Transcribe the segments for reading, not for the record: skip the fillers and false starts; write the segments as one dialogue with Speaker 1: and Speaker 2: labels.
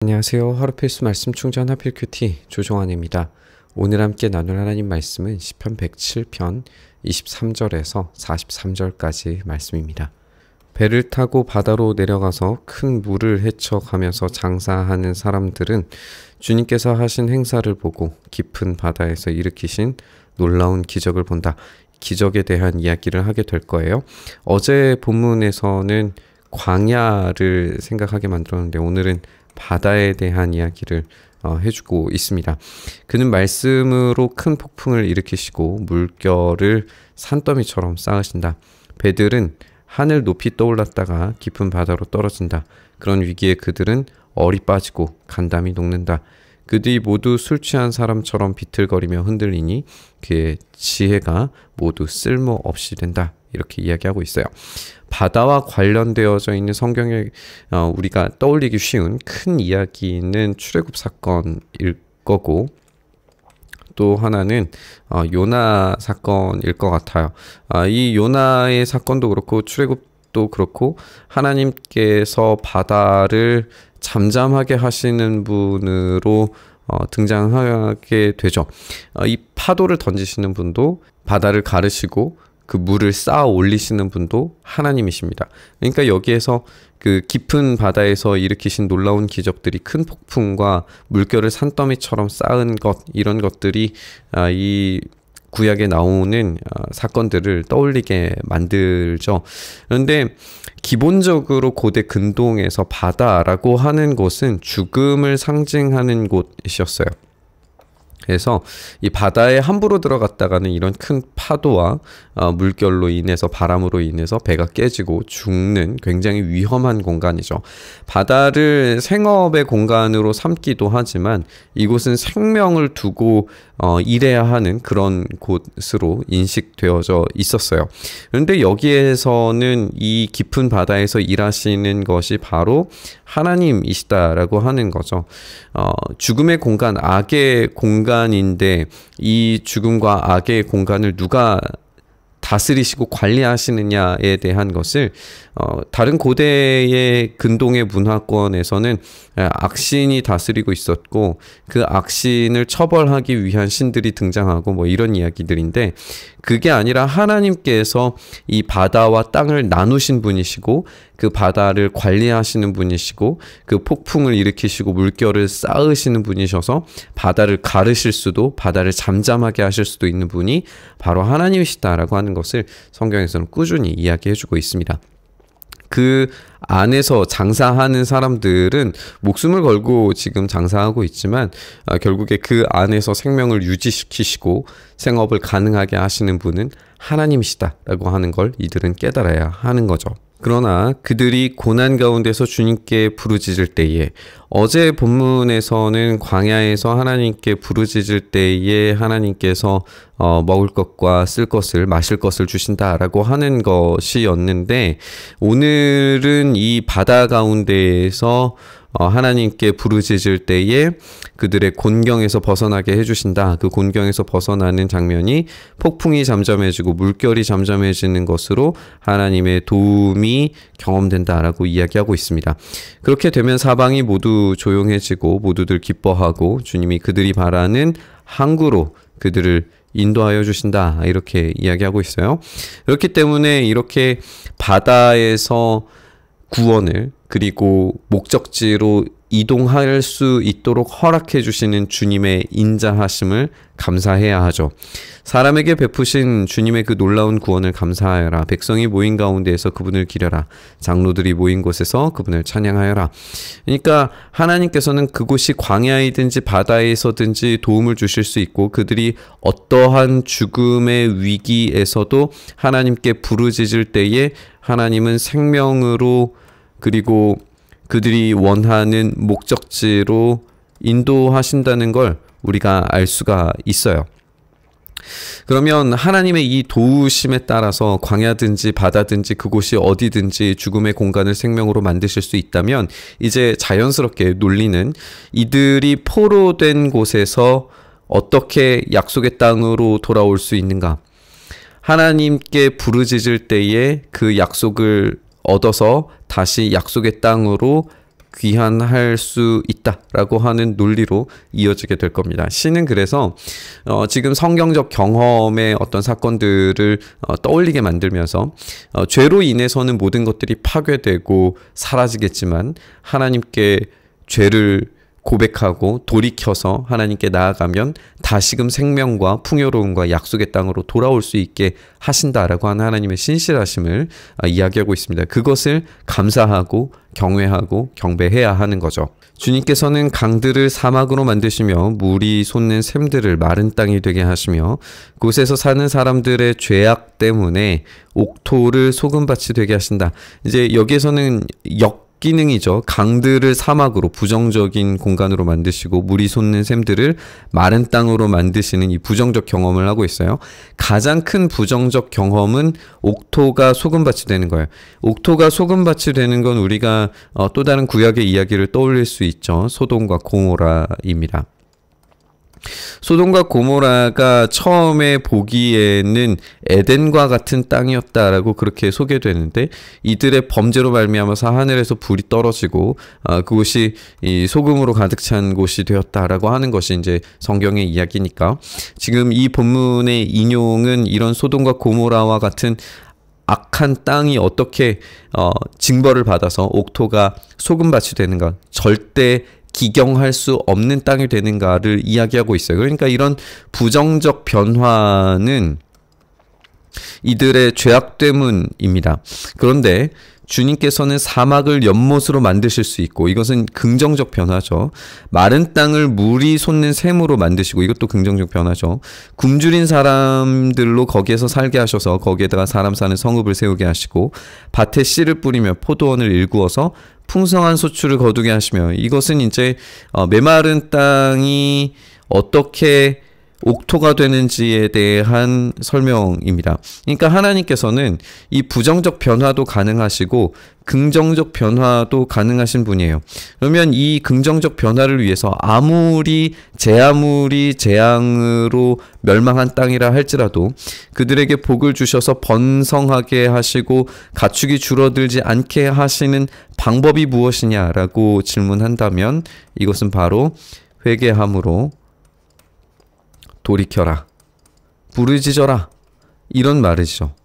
Speaker 1: 안녕하세요. 하루 필수 말씀 충전 하필 큐티 조종환입니다. 오늘 함께 나눌 하나님 말씀은 시편 107편 23절에서 43절까지 말씀입니다. 배를 타고 바다로 내려가서 큰 물을 헤쳐가면서 장사하는 사람들은 주님께서 하신 행사를 보고 깊은 바다에서 일으키신 놀라운 기적을 본다. 기적에 대한 이야기를 하게 될 거예요. 어제 본문에서는 광야를 생각하게 만들었는데 오늘은 바다에 대한 이야기를 해주고 있습니다. 그는 말씀으로 큰 폭풍을 일으키시고 물결을 산더미처럼 쌓으신다. 배들은 하늘 높이 떠올랐다가 깊은 바다로 떨어진다. 그런 위기에 그들은 얼이 빠지고 간담이 녹는다. 그들이 모두 술 취한 사람처럼 비틀거리며 흔들리니 그의 지혜가 모두 쓸모없이 된다. 이렇게 이야기하고 있어요. 바다와 관련되어져 있는 성경에 우리가 떠올리기 쉬운 큰 이야기는 출애굽 사건일 거고, 또 하나는 요나 사건일 것 같아요. 이 요나의 사건도 그렇고 출애굽도 그렇고 하나님께서 바다를 잠잠하게 하시는 분으로 등장하게 되죠. 이 파도를 던지시는 분도 바다를 가르시고 그 물을 쌓아 올리시는 분도 하나님이십니다. 그러니까 여기에서 그 깊은 바다에서 일으키신 놀라운 기적들이 큰 폭풍과 물결을 산더미처럼 쌓은 것, 이런 것들이 이 구약에 나오는 사건들을 떠올리게 만들죠. 그런데 기본적으로 고대 근동에서 바다라고 하는 곳은 죽음을 상징하는 곳이었어요. 그래서 이 바다에 함부로 들어갔다가는 이런 큰 파도와 물결로 인해서, 바람으로 인해서 배가 깨지고 죽는 굉장히 위험한 공간이죠. 바다를 생업의 공간으로 삼기도 하지만 이곳은 생명을 두고 일해야 하는 그런 곳으로 인식되어져 있었어요. 그런데 여기에서는 이 깊은 바다에서 일하시는 것이 바로 하나님이시다라고 하는 거죠. 죽음의 공간, 악의 공간인데 이 죽음과 악의 공간을 누가 다스리시고 관리하시느냐에 대한 것을 다른 고대의 근동의 문화권에서는 악신이 다스리고 있었고 그 악신을 처벌하기 위한 신들이 등장하고 뭐 이런 이야기들인데, 그게 아니라 하나님께서 이 바다와 땅을 나누신 분이시고 그 바다를 관리하시는 분이시고 그 폭풍을 일으키시고 물결을 쌓으시는 분이셔서 바다를 가르실 수도, 바다를 잠잠하게 하실 수도 있는 분이 바로 하나님이시다라고 하는 것을 성경에서는 꾸준히 이야기해주고 있습니다. 그 안에서 장사하는 사람들은 목숨을 걸고 지금 장사하고 있지만 결국에 그 안에서 생명을 유지시키시고 생업을 가능하게 하시는 분은 하나님이시다라고 하는 걸 이들은 깨달아야 하는 거죠. 그러나 그들이 고난 가운데서 주님께 부르짖을 때에, 어제 본문에서는 광야에서 하나님께 부르짖을 때에 하나님께서 먹을 것과 쓸 것을, 마실 것을 주신다라고 하는 것이었는데, 오늘은 이 바다 가운데에서 하나님께 부르짖을 때에 그들의 곤경에서 벗어나게 해주신다. 그 곤경에서 벗어나는 장면이 폭풍이 잠잠해지고 물결이 잠잠해지는 것으로 하나님의 도움이 경험된다라고 이야기하고 있습니다. 그렇게 되면 사방이 모두 조용해지고 모두들 기뻐하고 주님이 그들이 바라는 항구로 그들을 인도하여 주신다, 이렇게 이야기하고 있어요. 그렇기 때문에 이렇게 바다에서 구원을, 그리고 목적지로 이동할 수 있도록 허락해 주시는 주님의 인자하심을 감사해야 하죠. 사람에게 베푸신 주님의 그 놀라운 구원을 감사하여라. 백성이 모인 가운데에서 그분을 기려라. 장로들이 모인 곳에서 그분을 찬양하여라. 그러니까 하나님께서는 그곳이 광야이든지 바다에서든지 도움을 주실 수 있고, 그들이 어떠한 죽음의 위기에서도 하나님께 부르짖을 때에 하나님은 생명으로, 그리고 그들이 원하는 목적지로 인도하신다는 걸 우리가 알 수가 있어요. 그러면 하나님의 이 도우심에 따라서 광야든지 바다든지 그곳이 어디든지 죽음의 공간을 생명으로 만드실 수 있다면, 이제 자연스럽게 논리는 이들이 포로된 곳에서 어떻게 약속의 땅으로 돌아올 수 있는가? 하나님께 부르짖을 때에 그 약속을 얻어서 다시 약속의 땅으로 귀환할 수 있다라고 하는 논리로 이어지게 될 겁니다. 시는 그래서 지금 성경적 경험의 어떤 사건들을 떠올리게 만들면서 죄로 인해서는 모든 것들이 파괴되고 사라지겠지만 하나님께 죄를 고백하고 돌이켜서 하나님께 나아가면 다시금 생명과 풍요로움과 약속의 땅으로 돌아올 수 있게 하신다라고 하는 하나님의 신실하심을 이야기하고 있습니다. 그것을 감사하고 경외하고 경배해야 하는 거죠. 주님께서는 강들을 사막으로 만드시며 물이 솟는 샘들을 마른 땅이 되게 하시며 그곳에서 사는 사람들의 죄악 때문에 옥토를 소금밭이 되게 하신다. 이제 여기에서는 기능이죠. 강들을 사막으로 부정적인 공간으로 만드시고 물이 솟는 샘들을 마른 땅으로 만드시는 이 부정적 경험을 하고 있어요. 가장 큰 부정적 경험은 옥토가 소금밭이 되는 거예요. 옥토가 소금밭이 되는 건 우리가 또 다른 구약의 이야기를 떠올릴 수 있죠. 소돔과 고모라입니다. 소돔과 고모라가 처음에 보기에는 에덴과 같은 땅이었다라고 그렇게 소개되는데 이들의 범죄로 말미암아서 하늘에서 불이 떨어지고 그곳이 이 소금으로 가득 찬 곳이 되었다라고 하는 것이 이제 성경의 이야기니까 지금 이 본문의 인용은 이런 소돔과 고모라와 같은 악한 땅이 어떻게 징벌을 받아서 옥토가 소금밭이 되는가, 절대 기경할 수 없는 땅이 되는가를 이야기하고 있어요. 그러니까 이런 부정적 변화는 이들의 죄악 때문입니다. 그런데 주님께서는 사막을 연못으로 만드실 수 있고 이것은 긍정적 변화죠. 마른 땅을 물이 솟는 샘으로 만드시고 이것도 긍정적 변화죠. 굶주린 사람들로 거기에서 살게 하셔서 거기에다가 사람 사는 성읍을 세우게 하시고 밭에 씨를 뿌리며 포도원을 일구어서 풍성한 소출을 거두게 하시며 이것은 이제 메마른 땅이 어떻게 옥토가 되는지에 대한 설명입니다. 그러니까 하나님께서는 이 부정적 변화도 가능하시고 긍정적 변화도 가능하신 분이에요. 그러면 이 긍정적 변화를 위해서 아무리 재앙으로 멸망한 땅이라 할지라도 그들에게 복을 주셔서 번성하게 하시고 가축이 줄어들지 않게 하시는 방법이 무엇이냐라고 질문한다면 이것은 바로 회개함으로 돌이켜라, 부르짖어라 이런 말이죠.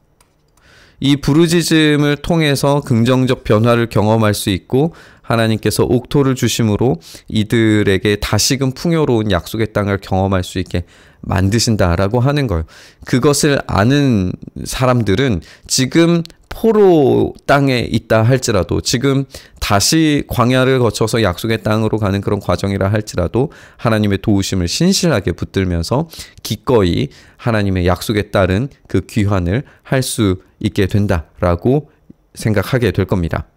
Speaker 1: 이 부르짖음을 통해서 긍정적 변화를 경험할 수 있고 하나님께서 옥토를 주심으로 이들에게 다시금 풍요로운 약속의 땅을 경험할 수 있게 만드신다라고 하는 거예요. 그것을 아는 사람들은 지금 포로 땅에 있다 할지라도 지금 다시 광야를 거쳐서 약속의 땅으로 가는 그런 과정이라 할지라도 하나님의 도우심을 신실하게 붙들면서 기꺼이 하나님의 약속에 따른 그 귀환을 할 수 있게 된다라고 생각하게 될 겁니다.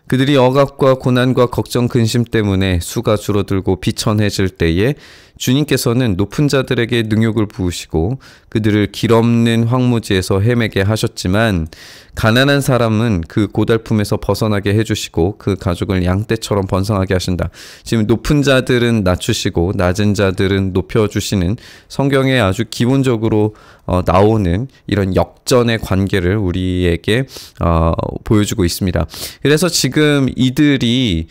Speaker 1: 그들이 억압과 고난과 걱정 근심 때문에 수가 줄어들고 비천해질 때에 주님께서는 높은 자들에게 능욕을 부으시고 그들을 길 없는 황무지에서 헤매게 하셨지만 가난한 사람은 그 고달픔에서 벗어나게 해주시고 그 가족을 양떼처럼 번성하게 하신다. 지금 높은 자들은 낮추시고 낮은 자들은 높여주시는 성경에 아주 기본적으로 나오는 이런 역전의 관계를 우리에게 보여주고 있습니다. 그래서 지금 이들이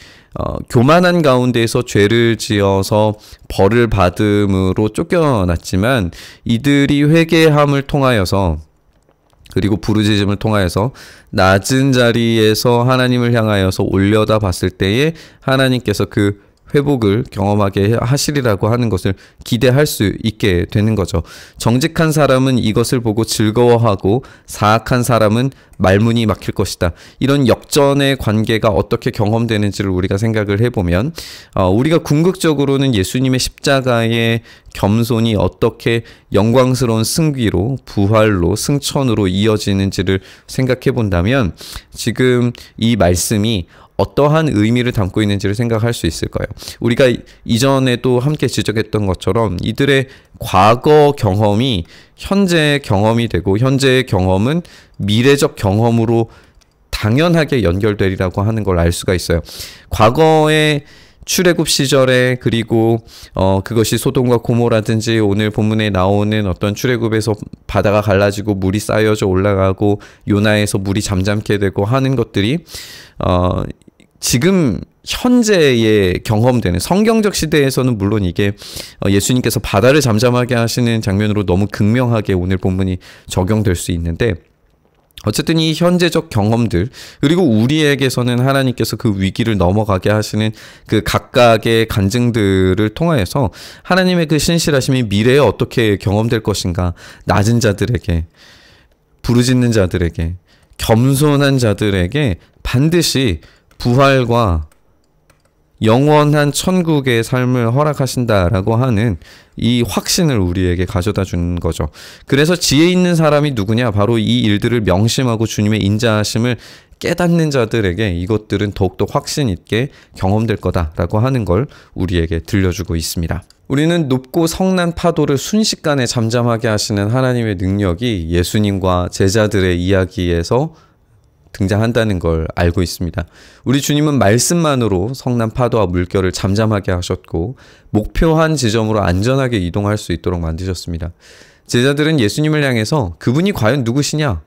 Speaker 1: 교만한 가운데에서 죄를 지어서 벌을 받음으로 쫓겨났지만 이들이 회개함을 통하여서 그리고 부르짖음을 통하여서 낮은 자리에서 하나님을 향하여서 올려다 봤을 때에 하나님께서 그 회복을 경험하게 하시리라고 하는 것을 기대할 수 있게 되는 거죠. 정직한 사람은 이것을 보고 즐거워하고 사악한 사람은 말문이 막힐 것이다. 이런 역전의 관계가 어떻게 경험되는지를 우리가 생각을 해보면 우리가 궁극적으로는 예수님의 십자가의 겸손이 어떻게 영광스러운 승귀로 부활로 승천으로 이어지는지를 생각해 본다면 지금 이 말씀이 어떠한 의미를 담고 있는지를 생각할 수 있을 거예요. 우리가 이전에도 함께 지적했던 것처럼 이들의 과거 경험이 현재의 경험이 되고 현재의 경험은 미래적 경험으로 당연하게 연결되리라고 하는 걸 알 수가 있어요. 과거의 출애굽 시절에 그리고 그것이 소돔과 고모라든지 오늘 본문에 나오는 어떤 출애굽에서 바다가 갈라지고 물이 쌓여져 올라가고 요나에서 물이 잠잠게 되고 하는 것들이 지금 현재의 경험되는 성경적 시대에서는 물론 이게 예수님께서 바다를 잠잠하게 하시는 장면으로 너무 극명하게 오늘 본문이 적용될 수 있는데, 어쨌든 이 현재적 경험들, 그리고 우리에게서는 하나님께서 그 위기를 넘어가게 하시는 그 각각의 간증들을 통하여서 하나님의 그 신실하심이 미래에 어떻게 경험될 것인가, 낮은 자들에게, 부르짖는 자들에게, 겸손한 자들에게 반드시 부활과 영원한 천국의 삶을 허락하신다라고 하는 이 확신을 우리에게 가져다 준 거죠. 그래서 지혜 있는 사람이 누구냐? 바로 이 일들을 명심하고 주님의 인자하심을 깨닫는 자들에게 이것들은 더욱더 확신 있게 경험될 거다라고 하는 걸 우리에게 들려주고 있습니다. 우리는 높고 성난 파도를 순식간에 잠잠하게 하시는 하나님의 능력이 예수님과 제자들의 이야기에서 등장한다는 걸 알고 있습니다. 우리 주님은 말씀만으로 성난 파도와 물결을 잠잠하게 하셨고 목표한 지점으로 안전하게 이동할 수 있도록 만드셨습니다. 제자들은 예수님을 향해서 그분이 과연 누구시냐?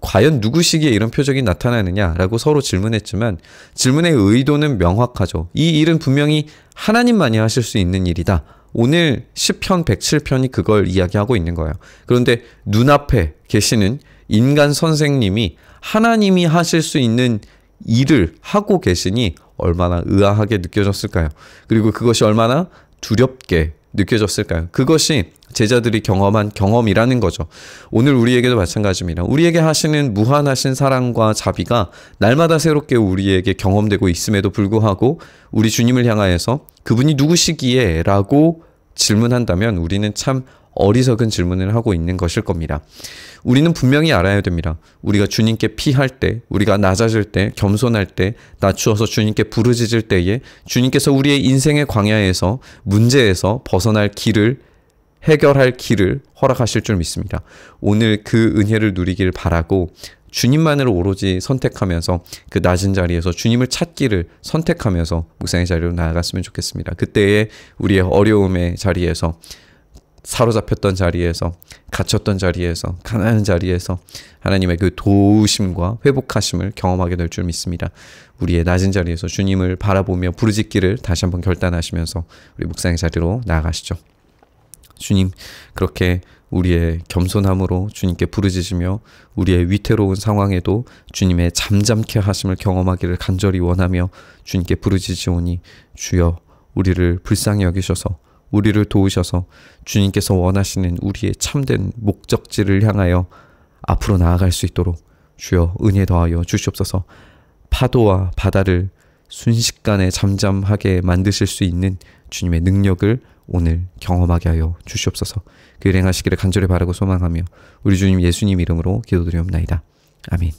Speaker 1: 과연 누구시기에 이런 표적이 나타나느냐라고 서로 질문했지만 질문의 의도는 명확하죠. 이 일은 분명히 하나님만이 하실 수 있는 일이다. 오늘 시편 107편이 그걸 이야기하고 있는 거예요. 그런데 눈앞에 계시는 인간 선생님이 하나님이 하실 수 있는 일을 하고 계시니 얼마나 의아하게 느껴졌을까요? 그리고 그것이 얼마나 두렵게 느껴졌을까요? 그것이 제자들이 경험한 경험이라는 거죠. 오늘 우리에게도 마찬가지입니다. 우리에게 하시는 무한하신 사랑과 자비가 날마다 새롭게 우리에게 경험되고 있음에도 불구하고 우리 주님을 향하여서 그분이 누구시기에? 라고 질문한다면 우리는 참 어리석은 질문을 하고 있는 것일 겁니다. 우리는 분명히 알아야 됩니다. 우리가 주님께 피할 때, 우리가 낮아질 때, 겸손할 때, 낮추어서 주님께 부르짖을 때에 주님께서 우리의 인생의 광야에서 문제에서 벗어날 길을, 해결할 길을 허락하실 줄 믿습니다. 오늘 그 은혜를 누리길 바라고 주님만을 오로지 선택하면서 그 낮은 자리에서 주님을 찾기를 선택하면서 묵상의 자리로 나아갔으면 좋겠습니다. 그때의 우리의 어려움의 자리에서, 사로잡혔던 자리에서, 갇혔던 자리에서, 가난한 자리에서 하나님의 그 도우심과 회복하심을 경험하게 될 줄 믿습니다. 우리의 낮은 자리에서 주님을 바라보며 부르짖기를 다시 한번 결단하시면서 우리 묵상의 자리로 나아가시죠. 주님, 그렇게 우리의 겸손함으로 주님께 부르짖으며 우리의 위태로운 상황에도 주님의 잠잠케 하심을 경험하기를 간절히 원하며 주님께 부르짖으오니 주여 우리를 불쌍히 여기셔서 우리를 도우셔서 주님께서 원하시는 우리의 참된 목적지를 향하여 앞으로 나아갈 수 있도록 주여 은혜 더하여 주시옵소서. 파도와 바다를 순식간에 잠잠하게 만드실 수 있는 주님의 능력을 오늘 경험하게 하여 주시옵소서. 그 일 행하시기를 간절히 바라고 소망하며 우리 주님 예수님 이름으로 기도드리옵나이다. 아멘.